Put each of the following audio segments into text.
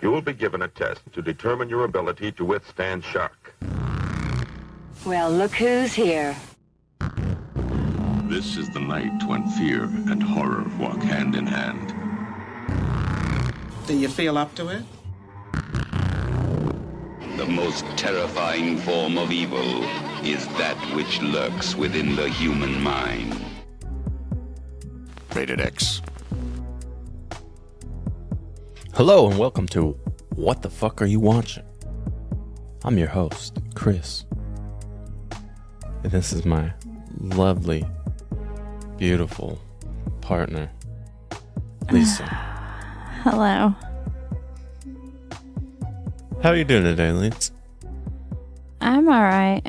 You will be given a test to determine your ability to withstand shock. Well, look who's here. This is the night when fear and horror walk hand in hand. Do you feel up to it? The most terrifying form of evil is that which lurks within the human mind. Rated X. Hello and welcome to What the Fuck Are You Watching? I'm your host, Chris. And this is my lovely, beautiful partner, Lisa. Hello. How are you doing today, Lisa? I'm alright.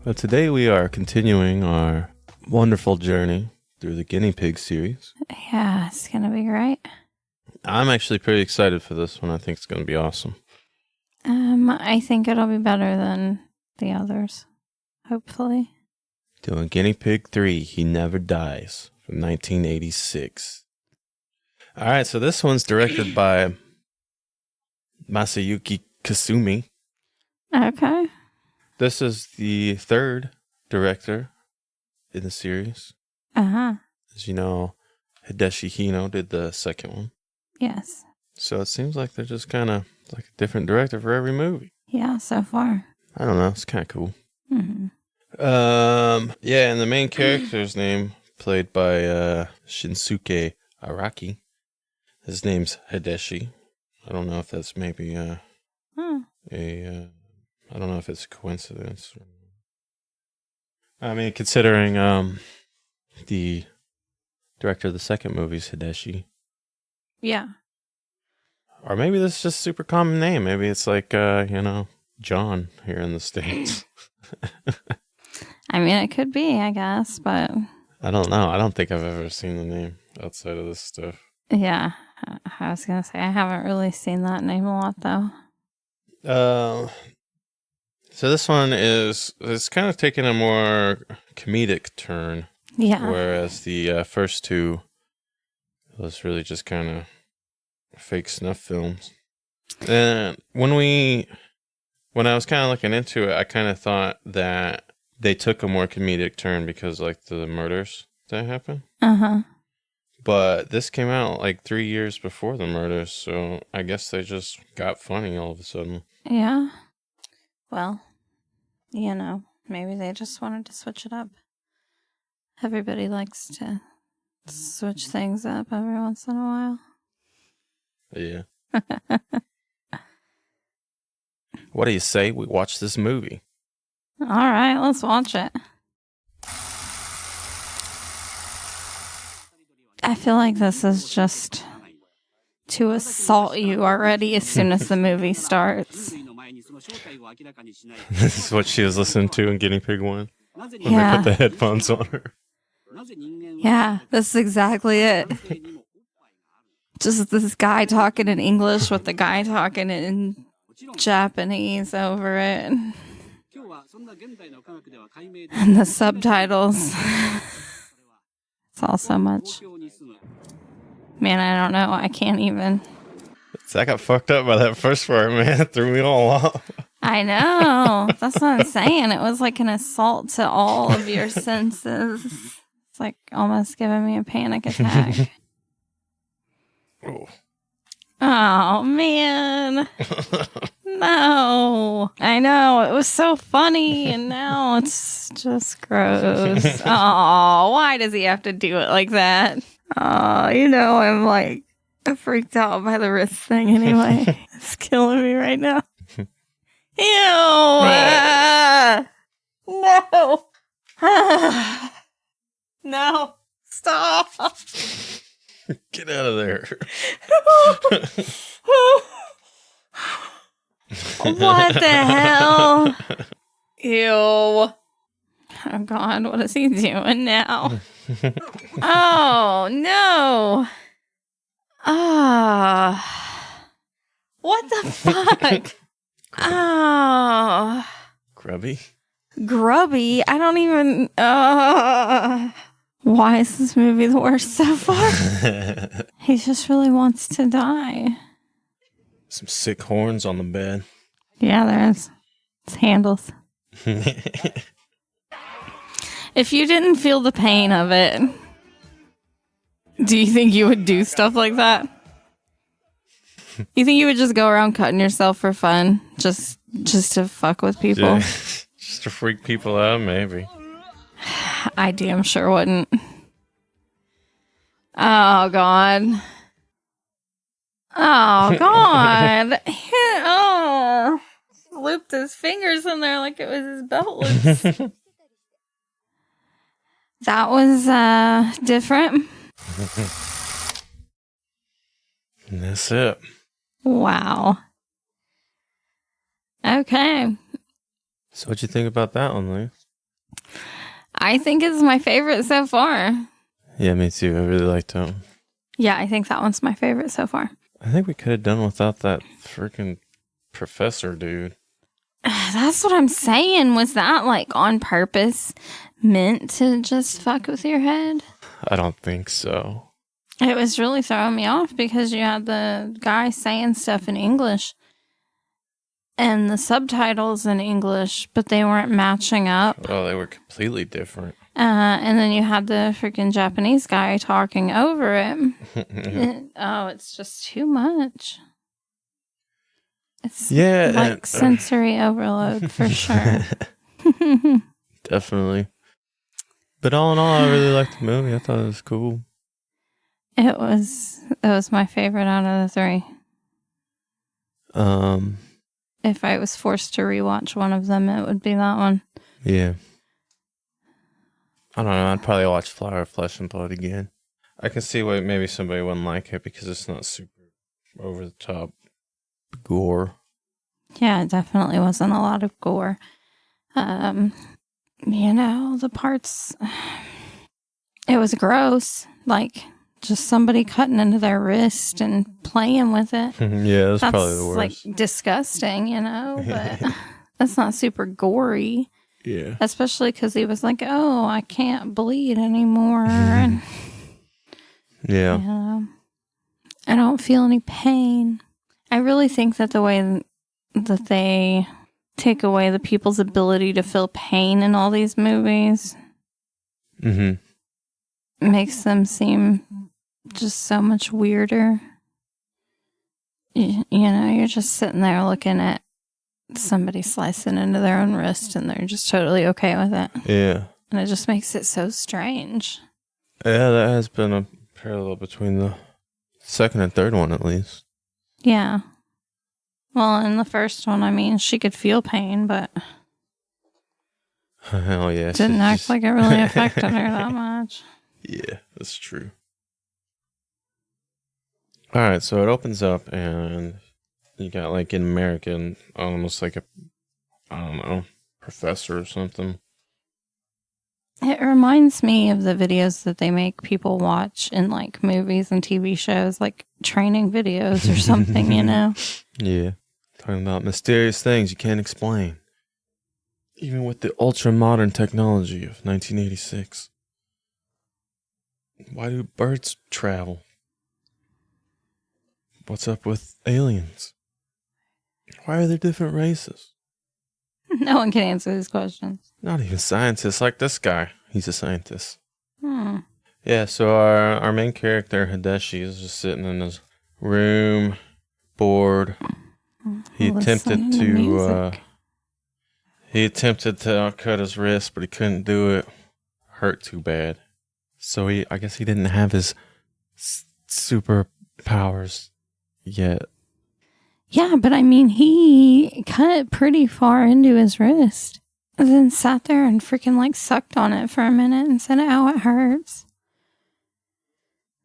Well, today we are continuing our wonderful journey through the Guinea Pig series. Yeah, it's gonna be great. I'm actually pretty excited for this one. I think it's going to be awesome. I think it'll be better than the others. Hopefully. Doing Guinea Pig 3, He Never Dies, from 1986. All right, so this one's directed by Masayuki Kasumi. Okay. This is the third director in the series. Uh-huh. As you know, Hideshi Hino did the second one. Yes. So it seems like they're just kind of like a different director for every movie. Yeah, so far. I don't know. It's kind of cool. Mm-hmm. Yeah, and the main character's name, played by Shinsuke Araki. His name's Hideshi. I don't know if that's maybe I don't know if it's a coincidence. I mean, considering the director of the second movie is Hideshi. Yeah. Or maybe this is just a super common name. Maybe it's like, John here in the States. I mean, it could be, I guess, but... I don't know. I don't think I've ever seen the name outside of this stuff. Yeah, I was going to say, I haven't really seen that name a lot, though. So this one it's kind of taking a more comedic turn. Yeah. Whereas the first two was really just kind of fake snuff films. And when I was kind of looking into it, I kind of thought that they took a more comedic turn because like the murders that happened. Uh-huh. But this came out like 3 years before the murders, so I guess they just got funny all of a sudden. Yeah. Well, maybe they just wanted to switch it up. Everybody likes to switch things up every once in a while. Yeah. What do you say we watch this movie? All right, let's watch it. I feel like this is just to assault you already as soon as the movie starts. This is what she was listening to in Guinea Pig 1 when Yeah. they put the headphones on her. Yeah, this is exactly it. Just this guy talking in English with the guy talking in Japanese over it. And the subtitles. It's all so much. Man, I don't know. I can't even. So I got fucked up by that first part, man. It threw me all off. I know. That's what I'm saying. It was like an assault to all of your senses. It's like almost giving me a panic attack. Oh. Oh, man. No. I know. It was so funny, and now it's just gross. Oh, why does he have to do it like that? Oh, I'm like freaked out by the wrist thing anyway. It's killing me right now. Ew. No. No. Stop. Get out of there. What the hell? Ew. Oh, God. What is he doing now? Oh, no. Ah. What the fuck? Oh. Grubby? Grubby? I don't even... Why is this movie the worst so far? He just really wants to die. Some sick horns on the bed. Yeah, there is. It's handles. If you didn't feel the pain of it, do you think you would do stuff like that? You think you would just go around cutting yourself for fun? Just to fuck with people? Yeah. Just to freak people out, maybe. I damn sure wouldn't. Oh, God. Oh, God. Oh. Looped his fingers in there like it was his belt loops. That was different. And that's it. Wow. Okay. So what'd you think about that one, Lee? I think it's my favorite so far. Yeah, me too. I really liked that one. Yeah, I think that one's my favorite so far. I think we could have done without that freaking professor dude. That's what I'm saying. Was that like on purpose meant to just fuck with your head? I don't think so. It was really throwing me off because you had the guy saying stuff in English and the subtitles in English, but they weren't matching up. Oh, they were completely different. And then you had the freaking Japanese guy talking over it. It's just too much. It's like sensory overload for sure. Definitely. But all in all, I really liked the movie. I thought it was cool. It was my favorite out of the three. If I was forced to rewatch one of them, it would be that one. Yeah. I don't know. I'd probably watch Flower of Flesh and Blood again. I can see why maybe somebody wouldn't like it because it's not super over the top gore. Yeah, it definitely wasn't a lot of gore. The parts, it was gross. Like, just somebody cutting into their wrist and playing with it. Yeah, that's probably the worst. Like disgusting, but that's not super gory. Yeah. Especially because he was like, oh, I can't bleed anymore. And, yeah. I don't feel any pain. I really think that the way that they take away the people's ability to feel pain in all these movies makes them seem just so much weirder. You're just sitting there looking at somebody slicing into their own wrist and they're just totally okay with it. Yeah. And it just makes it so strange. Yeah, that has been a parallel between the second and third one, at least. Yeah. Well, in the first one, I mean, she could feel pain, but hell yeah, didn't act like it really affected her that much. Yeah, that's true. All right, so it opens up and you got like an American, almost like professor or something. It reminds me of the videos that they make people watch in like movies and TV shows, like training videos or something, Yeah. Talking about mysterious things you can't explain. Even with the ultra-modern technology of 1986. Why do birds travel? What's up with aliens? Why are there different races? No one can answer these questions. Not even scientists like this guy. He's a scientist. Yeah, so our main character, Hideshi, is just sitting in his room, bored. He attempted to cut his wrist, but he couldn't do it. Hurt too bad. So I guess he didn't have his superpowers yet. Yeah, but I mean, he cut pretty far into his wrist. And then sat there and freaking like sucked on it for a minute and said, ow, it hurts.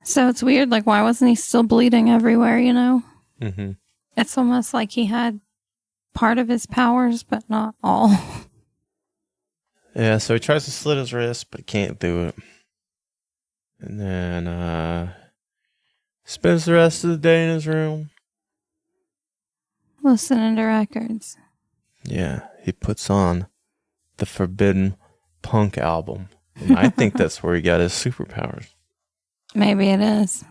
So it's weird, like, why wasn't he still bleeding everywhere, Mm-hmm. It's almost like he had part of his powers, but not all. Yeah, so he tries to slit his wrist, but he can't do it. And then spends the rest of the day in his room. Listening to records. Yeah, he puts on the Forbidden Punk album. And I think that's where he got his superpowers. Maybe it is.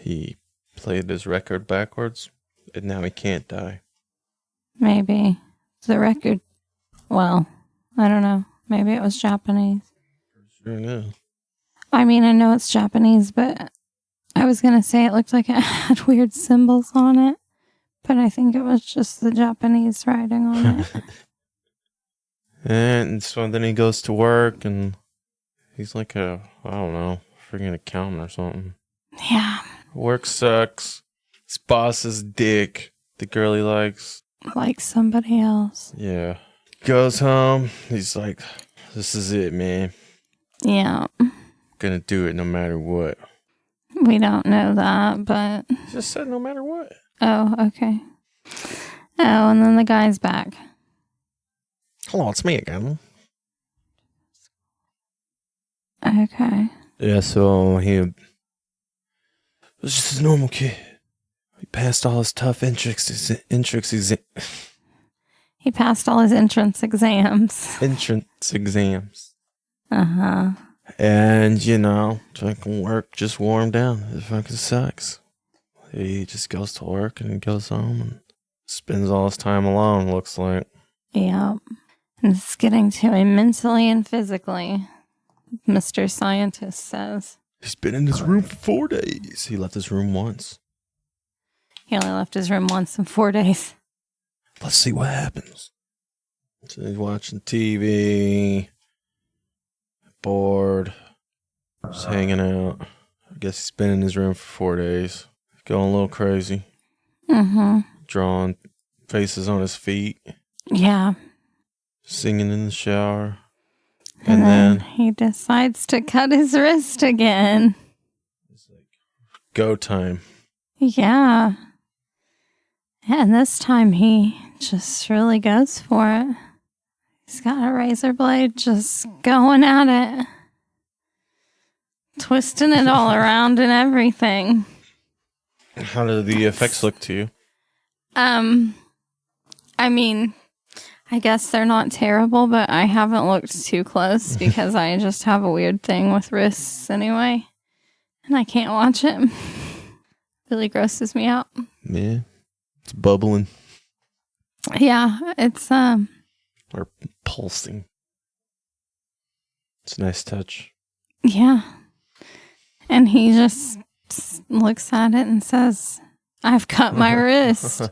He played his record backwards. And now he can't die. Maybe. The record. Well, I don't know. Maybe it was Japanese. Sure enough. I mean, I know it's Japanese, but I was going to say it looked like it had weird symbols on it. But I think it was just the Japanese writing on it. And so then he goes to work and he's like I don't know, freaking accountant or something. Yeah. Work sucks. His boss is dick. The girl he likes. Like somebody else. Yeah. Goes home. He's like, this is it, man. Yeah. Gonna do it no matter what. We don't know that, but... He just said no matter what. Oh, okay. Oh, and then the guy's back. Hello, it's me again. Okay. Yeah, so he was just a normal kid. He passed all his tough entrance He passed all his entrance exams. exams. Uh-huh. And, you know, fucking work just wore him down. It fucking sucks. He just goes to work and he goes home and spends all his time alone, looks like. Yeah. And it's getting to him mentally and physically, Mr. Scientist says. He's been in his room for 4 days. He left his room once. He only left his room once in 4 days. Let's see what happens. So he's watching TV, bored, just hanging out. I guess he's been in his room for 4 days. Going a little crazy. Mm-hmm. Drawing faces on his feet. Yeah. Singing in the shower. And then he decides to cut his wrist again. It's like, go time. Yeah. And this time he just really goes for it. He's got a razor blade just going at it. Twisting it all around and everything. How do the effects look to you? I mean, I guess they're not terrible, but I haven't looked too close because I just have a weird thing with wrists anyway. And I can't watch it. Really grosses me out. Yeah. It's bubbling. Yeah, it's Or pulsing. It's a nice touch. yeah. And he just looks at it and says, I've cut my wrist.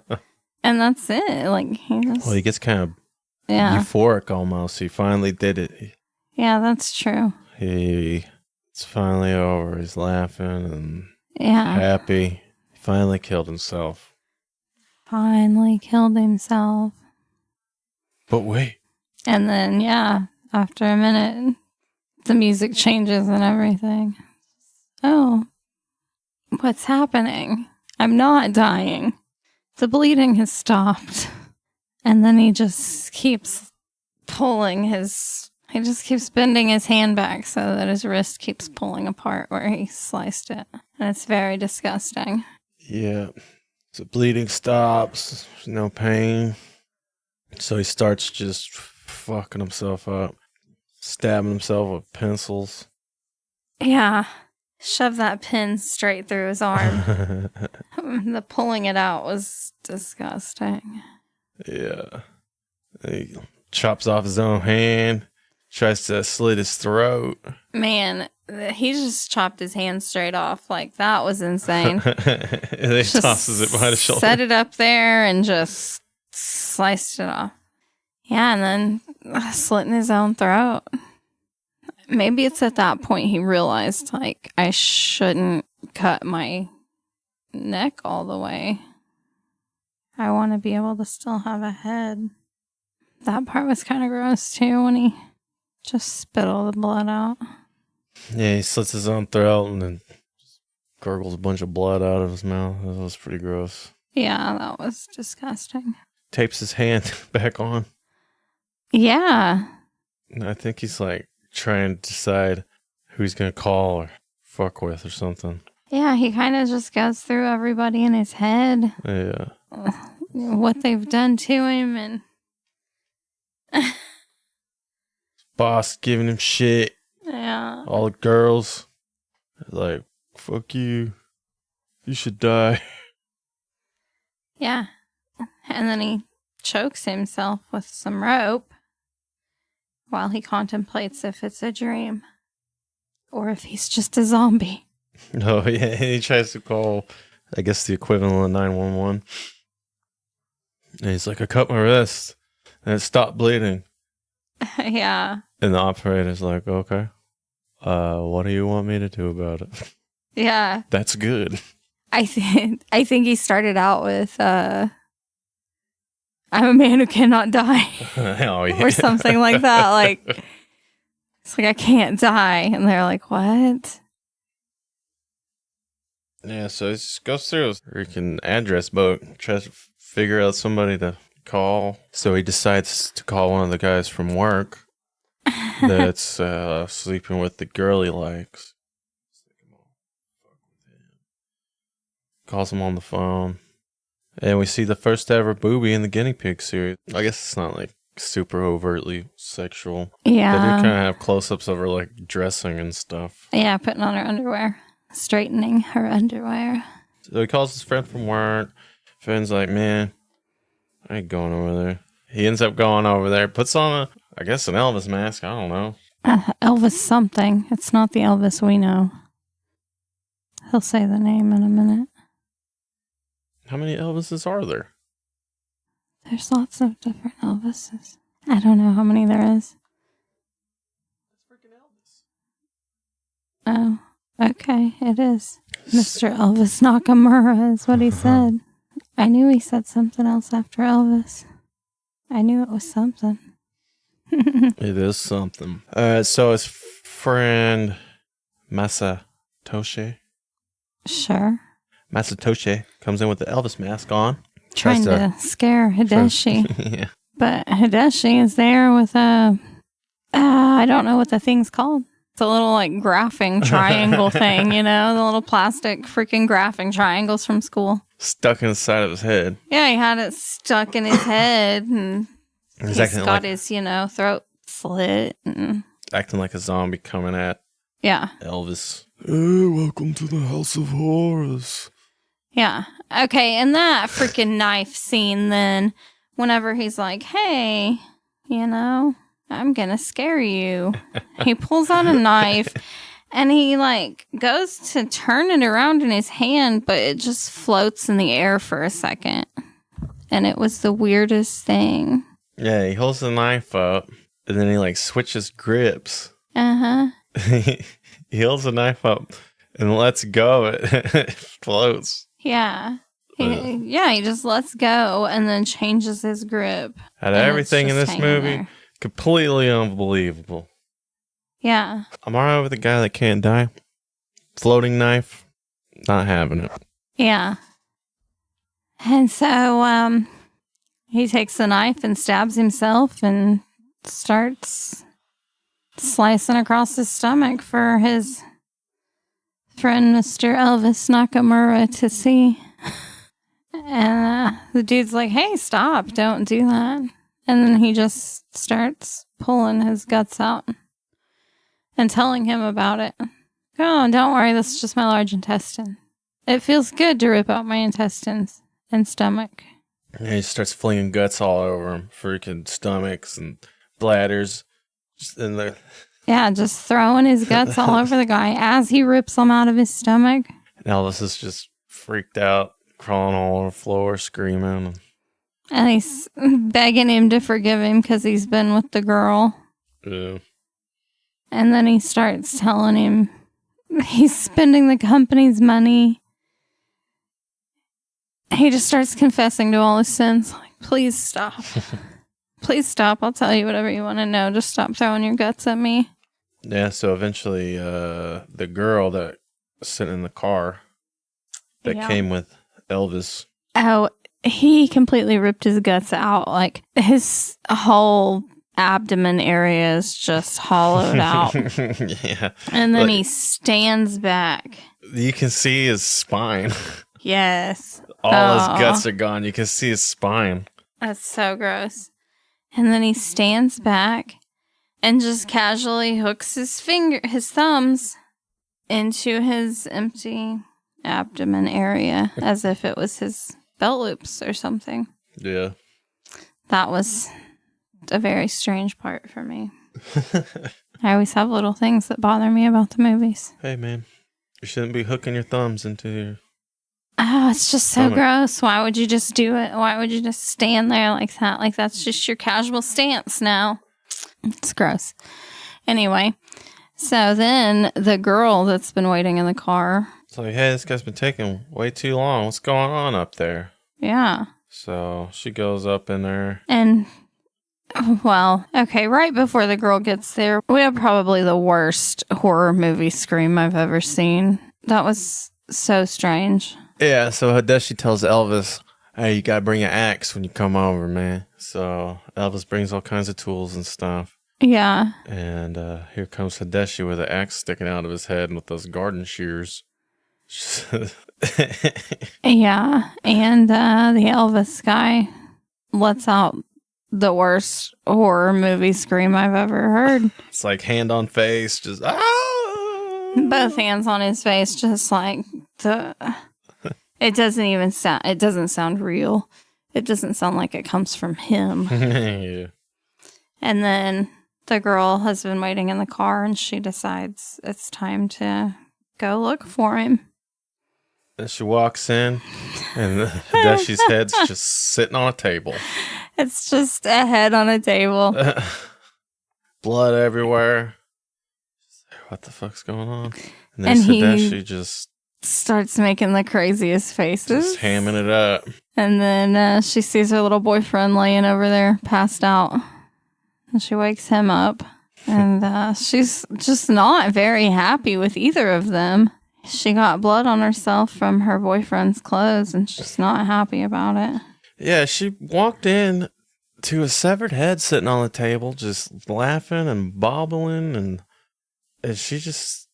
And that's it. Like, he just... Well, he gets kind of yeah. euphoric almost. He finally did it. Yeah, that's true. It's finally over. He's laughing and Yeah. happy. He finally killed himself. Finally killed himself. But wait. And then, yeah, after a minute, the music changes and everything. Oh, what's happening? I'm not dying. The bleeding has stopped. And then he just keeps he just keeps bending his hand back so that his wrist keeps pulling apart where he sliced it. And it's very disgusting. Yeah. So bleeding stops. There's no pain. So he starts just fucking himself up. Stabbing himself with pencils. Yeah. Shove that pin straight through his arm. The pulling it out was disgusting. Yeah. He chops off his own hand. Tries to slit his throat. Man, he just chopped his hand straight off. Like, that was insane. And he tosses it behind his shoulder. Set it up there and just sliced it off. Yeah, and then slitting his own throat. Maybe it's at that point he realized, like, I shouldn't cut my neck all the way. I want to be able to still have a head. That part was kind of gross, too, when he just spit all the blood out. Yeah, he slits his own throat and then just gurgles a bunch of blood out of his mouth. That was pretty gross. Yeah, that was disgusting. Tapes his hand back on. Yeah. And I think he's like trying to decide who he's going to call or fuck with or something. Yeah, he kind of just goes through everybody in his head. Yeah. What they've done to him and... Boss giving him shit. Yeah. All the girls are like, fuck you. You should die. Yeah. And then he chokes himself with some rope while he contemplates if it's a dream or if he's just a zombie. Oh, yeah. He tries to call, I guess, the equivalent of 911. And he's like, I cut my wrist and it stopped bleeding. Yeah. And the operator's like, okay, what do you want me to do about it? Yeah. That's good. I think he started out with I'm a man who cannot die. Oh, yeah. Or something like that. Like, it's like, I can't die. And they're like, what? Yeah, so he just goes through his freaking address book, tries to figure out somebody to call. So he decides to call one of the guys from work that's sleeping with the girl he likes. Calls him on the phone. And we see the first ever boobie in the Guinea Pig series. I guess it's not like super overtly sexual. Yeah. They do kind of have close-ups of her like dressing and stuff. Yeah, putting on her underwear. Straightening her underwear. So he calls his friend from work. Friend's like, man, I ain't going over there. He ends up going over there, puts on I guess an Elvis mask. I don't know. Elvis something. It's not the Elvis we know. He'll say the name in a minute. How many Elvises are there? There's lots of different Elvises. I don't know how many there is. It's freaking Elvis. Oh, okay. It is. Mr. Elvis Nakamura is what he said. I knew he said something else after Elvis. I knew it was something. It is something. So his friend Masatoshi comes in with the Elvis mask on. Trying to scare Hideshi. Yeah. But Hideshi is there with a... I don't know what the thing's called. It's a little like graphing triangle thing, you know? The little plastic freaking graphing triangles from school. Stuck in the side of his head. Yeah, he had it stuck in his head. And He's he's got his, throat slit. And acting like a zombie coming at yeah. Elvis. Hey, welcome to the House of Horrors. Yeah. Okay, and that freaking knife scene then, whenever he's like, hey, I'm gonna scare you. He pulls out a knife and he goes to turn it around in his hand, but it just floats in the air for a second. And it was the weirdest thing. Yeah, he holds the knife up and then he switches grips. Uh-huh. He holds the knife up and lets go. It floats. Yeah. He just lets go and then changes his grip. Out of everything in this movie, there. completely unbelievable. Yeah. I'm alright with a guy that can't die. Floating knife, not having it. Yeah. And so, he takes the knife and stabs himself and starts slicing across his stomach for his friend, Mr. Elvis Nakamura, to see. And the dude's like, hey, stop, don't do that. And then he just starts pulling his guts out and telling him about it. Oh, don't worry, this is just my large intestine. It feels good to rip out my intestines and stomach. And he starts flinging guts all over him. Freaking stomachs and bladders. Just in there. Yeah, just throwing his guts all over the guy as he rips them out of his stomach. And Elvis is just freaked out, crawling all on the floor, screaming. And he's begging him to forgive him because he's been with the girl. Yeah. And then he starts telling him he's spending the company's money. He just starts confessing to all his sins. Like, please stop. Please stop. I'll tell you whatever you want to know. Just stop throwing your guts at me. Yeah, so eventually the girl that was sitting in the car that came with Elvis. Oh, he completely ripped his guts out. Like, his whole abdomen area is just hollowed out. Yeah. And then he stands back. You can see his spine. Yes. All his guts are gone. You can see his spine. That's so gross. And then he stands back and just casually hooks his thumbs into his empty abdomen area as if it was his belt loops or something. Yeah. That was a very strange part for me. I always have little things that bother me about the movies. Hey, man. You shouldn't be hooking your thumbs into your... Oh, it's just so Stomach. gross. Why would you just do it? Why would you just stand there like that? Like, that's just your casual stance now. It's gross. Anyway, so then the girl that's been waiting in the car. It's like, hey, this guy's been taking way too long. What's going on up there? Yeah. So she goes up in there. And, well, okay, right before the girl gets there, we have probably the worst horror movie scream I've ever seen. That was so strange. Yeah, so Hadeshi tells Elvis, hey, you gotta bring an axe when you come over, man. So Elvis brings all kinds of tools and stuff. Yeah. And here comes Hadeshi with an axe sticking out of his head and with those garden shears. Yeah. And the Elvis guy lets out the worst horror movie scream I've ever heard. It's like hand on face, just Both hands on his face, just like the... It doesn't sound real. It doesn't sound like it comes from him. Yeah. And then the girl has been waiting in the car and she decides it's time to go look for him. Then she walks in and Hadeshi's head's just sitting on a table. It's just a head on a table. Blood everywhere. What the fuck's going on? And then And he- Hadeshi just Starts making the craziest faces. hamming it up. And then she sees her little boyfriend laying over there, passed out. And she wakes him up. And she's just not very happy with either of them. She got blood on herself from her boyfriend's clothes, and she's not happy about it. Yeah, she walked in to a severed head sitting on the table, just laughing and bobbling, and she just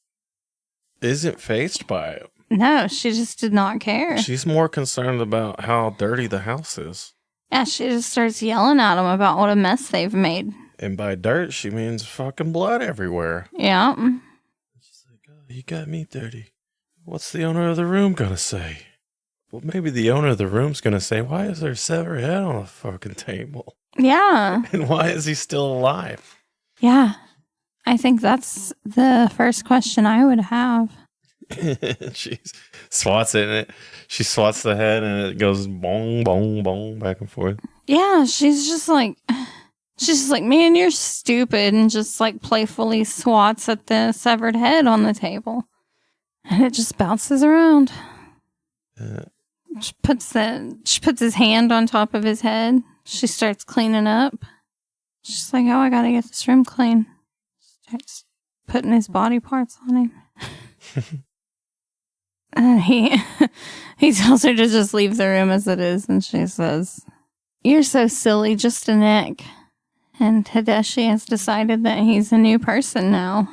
isn't fazed by it. No, she just did not care. She's more concerned about how dirty the house is. Yeah, she just starts yelling at them about what a mess they've made. And by dirt, she means fucking blood everywhere. Yeah. She's like, oh, you got me dirty. What's the owner of the room gonna say? Well, maybe the owner of the room's gonna say, why is there a severed head on the fucking table? Yeah. And why is he still alive? Yeah. I think that's the first question I would have. She swats it, and she swats the head, and it goes bong, bong, bong, back and forth. Yeah, she's just like, man, you're stupid, and just like playfully swats at the severed head on the table. And it just bounces around. She puts his hand on top of his head. She starts cleaning up. She's like, oh, I gotta get this room clean. Starts putting his body parts on him. He tells her to just leave the room as it is, and she says, you're so silly, just a neck. And Hadeshi has decided that he's a new person now.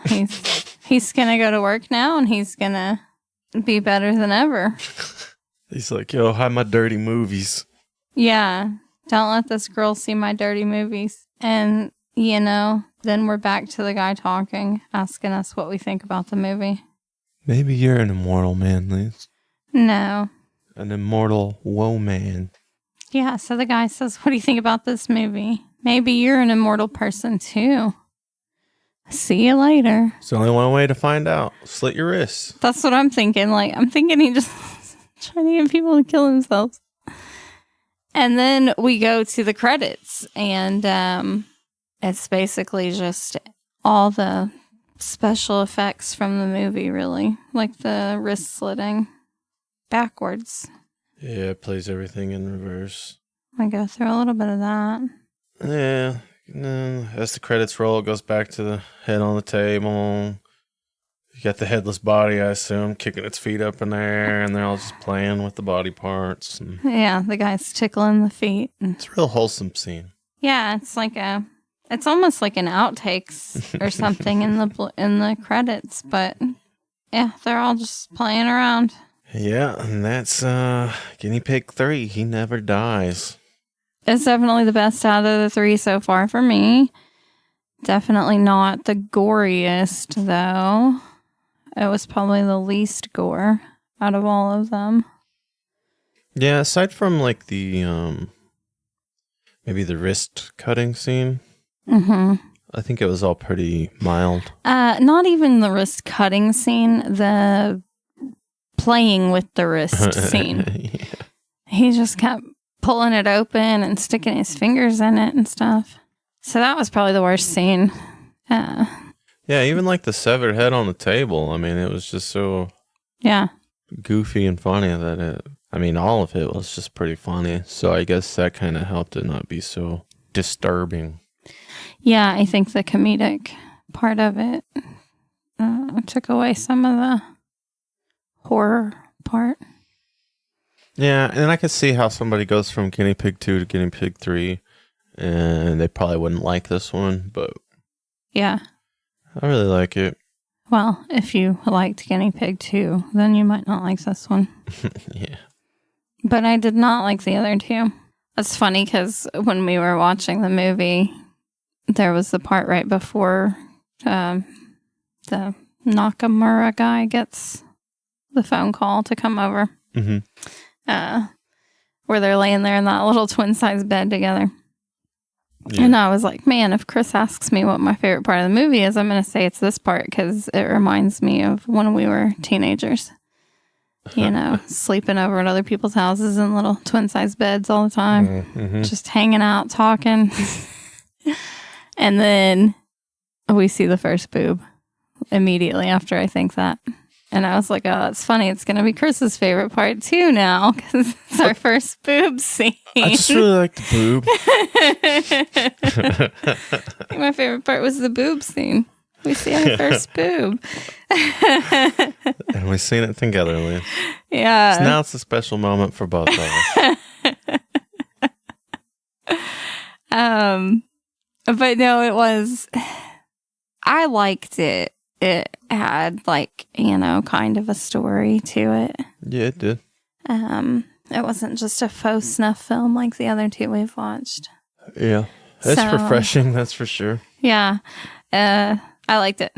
He's gonna go to work now, and he's gonna be better than ever. He's like, yo, hide my dirty movies. Yeah, don't let this girl see my dirty movies. And, then we're back to the guy talking, asking us what we think about the movie. Maybe you're an immortal man, Liz. No. An immortal woe man. Yeah, so the guy says, what do you think about this movie? Maybe you're an immortal person too. See you later. It's only one way to find out. Slit your wrists. That's what I'm thinking. I'm thinking he just trying to get people to kill themselves. And then we go to the credits, and it's basically just all the special effects from the movie, really. Like the wrist slitting backwards. Yeah, it plays everything in reverse. I go through a little bit of that. Yeah. And then as the credits roll, it goes back to the head on the table. You got the headless body, I assume, kicking its feet up in there, and they're all just playing with the body parts. And Yeah, the guy's tickling the feet. it's a real wholesome scene. Yeah, it's almost like an outtakes or something in the credits, but yeah, they're all just playing around. Yeah, and that's Guinea Pig 3. He never dies. It's definitely the best out of the three so far for me. Definitely not the goriest, though. It was probably the least gore out of all of them. Yeah, aside from like the maybe the wrist cutting scene, I think it was all pretty mild. Not even the wrist cutting scene, the playing with the wrist scene. Yeah. He just kept pulling it open and sticking his fingers in it and stuff. So that was probably the worst scene. Yeah, even like the severed head on the table. I mean, it was just so goofy and funny that all of it was just pretty funny. So I guess that kind of helped it not be so disturbing. Yeah, I think the comedic part of it took away some of the horror part. Yeah, and I could see how somebody goes from Guinea Pig 2 to Guinea Pig 3, and they probably wouldn't like this one, but yeah, I really like it. Well, if you liked Guinea Pig 2, then you might not like this one. Yeah. But I did not like the other two. It's funny because when we were watching the movie, there was the part right before the Nakamura guy gets the phone call to come over. Mm-hmm. Where they're laying there in that little twin-sized bed together. Yeah. And I was like, man, if Chris asks me what my favorite part of the movie is, I'm going to say it's this part because it reminds me of when we were teenagers. You know, sleeping over at other people's houses in little twin-sized beds all the time. Mm-hmm. Just hanging out, talking. And then we see the first boob immediately after I think that. And I was like, oh, it's funny. It's going to be Chris's favorite part, too, now, because it's our first boob scene. I just really like the boob. I think my favorite part was the boob scene. We see our first boob. And we've seen it together, Liz. Yeah. So now it's a special moment for both of us. But no, it was... I liked it. It had, like, you know, kind of a story to it. Yeah, it did. It wasn't just a faux snuff film like the other two we've watched. Yeah. It's refreshing, that's for sure. Yeah. I liked it.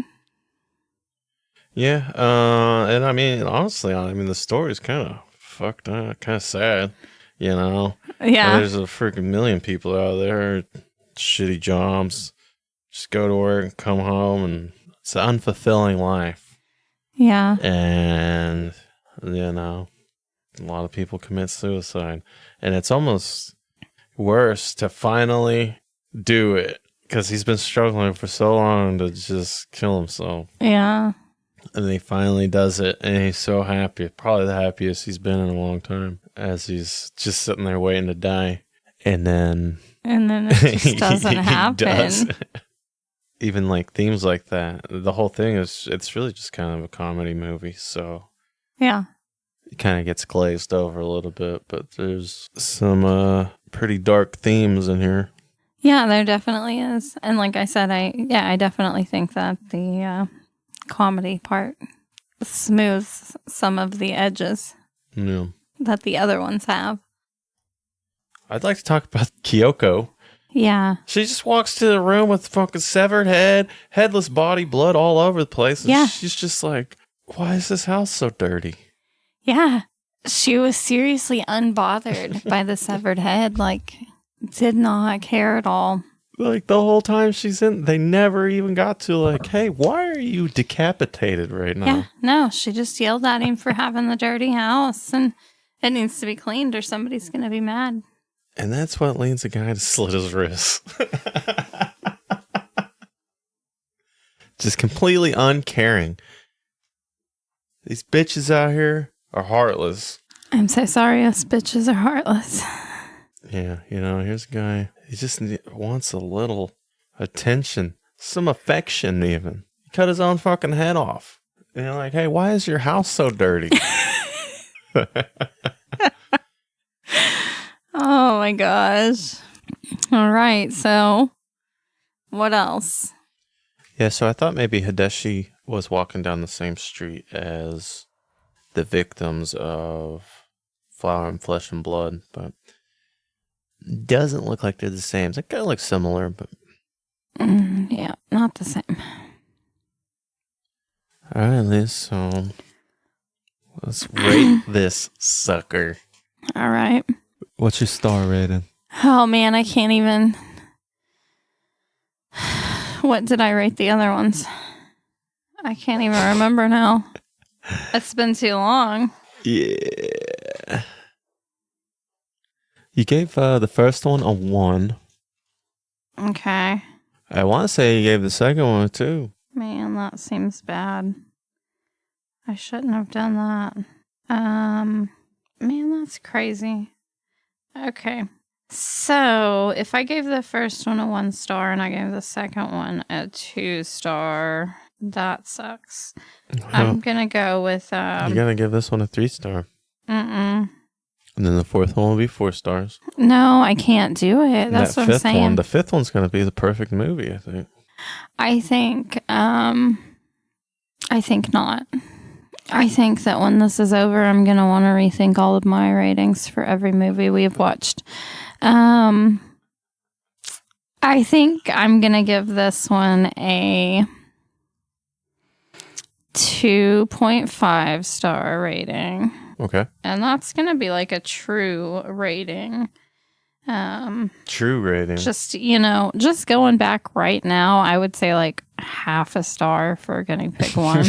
Yeah. And I mean, honestly, the story's kind of fucked up, kind of sad, you know? Yeah. There's a freaking million people out there, shitty jobs, just go to work and come home, and it's an unfulfilling life. Yeah. And, you know, a lot of people commit suicide. And it's almost worse to finally do it because he's been struggling for so long to just kill himself. Yeah. And he finally does it, and he's so happy. Probably the happiest he's been in a long time, as he's just sitting there waiting to die. And then it just doesn't happen. Does. Even like themes like that, the whole thing it's really just kind of a comedy movie, so yeah, it kind of gets glazed over a little bit, but there's some pretty dark themes in here. Yeah, there definitely is. And like I said, I definitely think that the comedy part smooths some of the edges that the other ones have. I'd like to talk about Kyoko. Yeah. She just walks to the room with fucking severed head, headless body, blood all over the place. And she's just like, why is this house so dirty? Yeah. She was seriously unbothered by the severed head. Like, did not care at all. Like, the whole time she's in, they never even got to, like, hey, why are you decapitated right now? Yeah. No, she just yelled at him for having the dirty house. And it needs to be cleaned or somebody's going to be mad. And that's what leads a guy to slit his wrists. Just completely uncaring. These bitches out here are heartless. I'm so sorry us bitches are heartless. Yeah, you know, here's a guy. He just wants a little attention. Some affection, even. He cut his own fucking head off. And you're like, hey, why is your house so dirty? Oh my gosh. All right. So what else? Yeah, so I thought maybe Hideshi was walking down the same street as the victims of Flower and Flesh and Blood, but doesn't look like they're the same. They kind of look similar, but yeah, not the same. All right, Liz, so let's rate this sucker. All right. What's your star rating? Oh, man, I can't even. What did I rate the other ones? I can't even remember now. It's been too long. Yeah. You gave the first one a 1. Okay. I want to say you gave the second one a 2. Man, that seems bad. I shouldn't have done that. Man, that's crazy. Okay. So, if I gave the first one a 1 star and I gave the second one a 2 star, that sucks. I'm gonna go with You're gonna give this one a 3 star. Mm-mm. And then the fourth one will be 4 stars. No, I can't do it. And That's that what I'm fifth saying. one, the fifth one's gonna be the perfect movie, I think. I think not. I think that when this is over, I'm going to want to rethink all of my ratings for every movie we've watched. I think I'm going to give this one a 2.5 star rating. Okay. And that's going to be like a true rating. True rating. Just going back right now, I would say like half a star for Guinea Pig 1.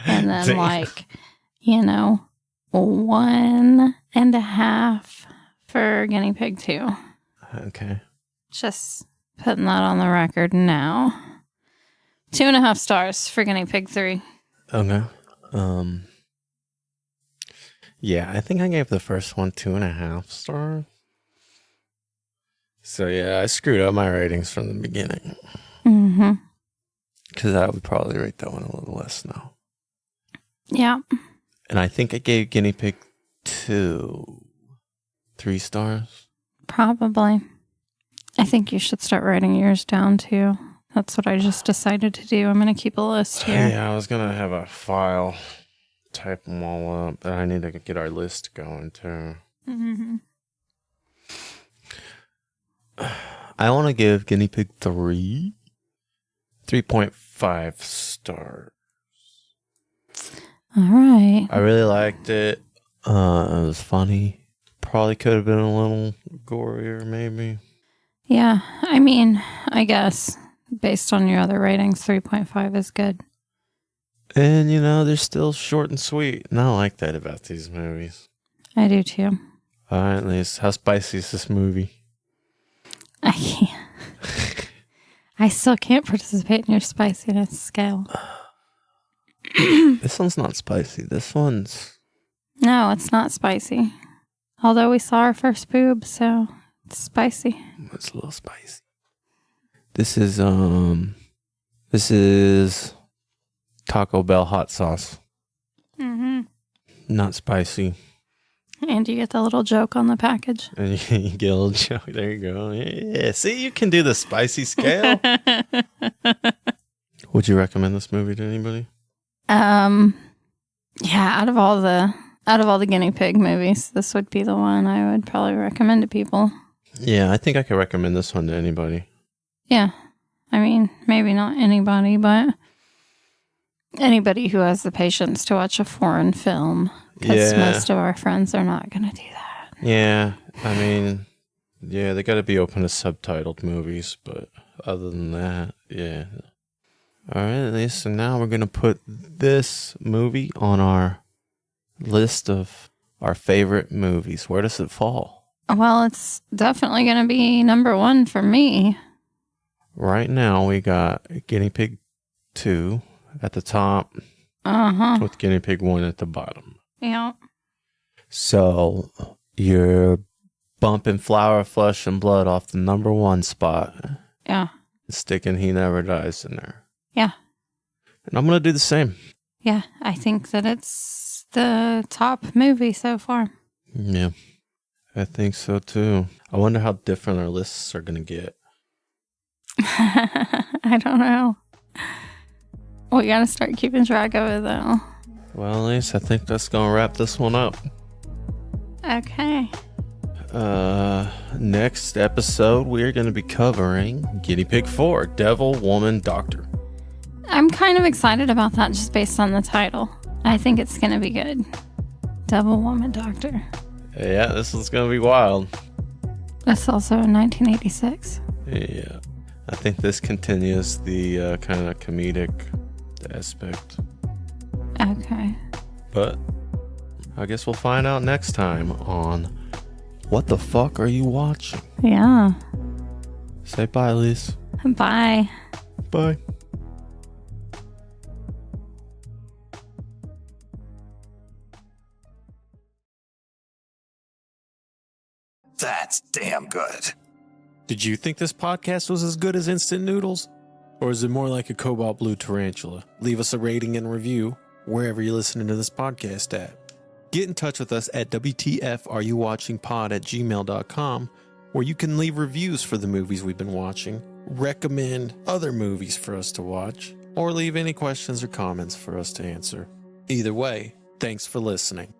And then Damn. 1.5 for Guinea Pig 2. Okay. Just putting that on the record now. 2.5 stars for Guinea Pig 3. Okay. Yeah, I think I gave the first one 2.5 stars. So yeah, I screwed up my ratings from the beginning. Mm-hmm. Because I would probably rate that one a little less now. Yeah. And I think I gave Guinea Pig 2 3 stars. Probably. I think you should start writing yours down too. That's what I just decided to do. I'm going to keep a list here. Yeah, I was going to have a file, type them all up, but I need to get our list going too. Mm-hmm. I want to give Guinea Pig 3.5 stars. All right. I really liked it. It was funny. Probably could have been a little gorier, maybe. Yeah. I mean, I guess based on your other ratings, 3.5 is good. And, they're still short and sweet. And I like that about these movies. I do too. All right, Lise, how spicy is this movie? I can't. I still can't participate in your spiciness scale. This one's not spicy. This one's... No, it's not spicy. Although we saw our first boob, so it's spicy. It's a little spicy. This is Taco Bell hot sauce. Mm-hmm. Not spicy. And you get the little joke on the package. And you get a little joke. There you go. Yeah. See, you can do the spicy scale. Would you recommend this movie to anybody? Yeah, out of all the Guinea Pig movies, this would be the one I would probably recommend to people. Yeah, I think I could recommend this one to anybody. Yeah. I mean, maybe not anybody, but anybody who has the patience to watch a foreign film. Because most of our friends are not going to do that. Yeah, I mean, yeah, they got to be open to subtitled movies, but other than that, yeah. All right, Lisa, now we're going to put this movie on our list of our favorite movies. Where does it fall? Well, it's definitely going to be number 1 for me. Right now, we got Guinea Pig 2 at the top with Guinea Pig 1 at the bottom. Yeah. So you're bumping Flower, Flesh, and Blood off the number 1 spot. Yeah. Sticking He Never Dies in there. Yeah. And I'm going to do the same. Yeah, I think that it's the top movie so far. Yeah, I think so too. I wonder how different our lists are going to get. I don't know. We got to start keeping track of it though. Well, Lise, I think that's going to wrap this one up. Okay. Next episode, we're going to be covering Guinea Pig 4, Devil, Woman, Doctor. I'm kind of excited about that just based on the title. I think it's going to be good. Devil, Woman, Doctor. Yeah, this is gonna be wild. That's also in 1986. Yeah, I think this continues the kind of comedic aspect. Okay. But I guess we'll find out next time on What the Fuck Are You Watching? Yeah. Say bye, Liz. Bye. Bye. That's damn good. Did you think this podcast was as good as instant noodles? Or is it more like a cobalt blue tarantula? Leave us a rating and review wherever you're listening to this podcast at. Get in touch with us at WTFareyouwatchingpod@gmail.com, where you can leave reviews for the movies we've been watching, recommend other movies for us to watch, or leave any questions or comments for us to answer. Either way, thanks for listening.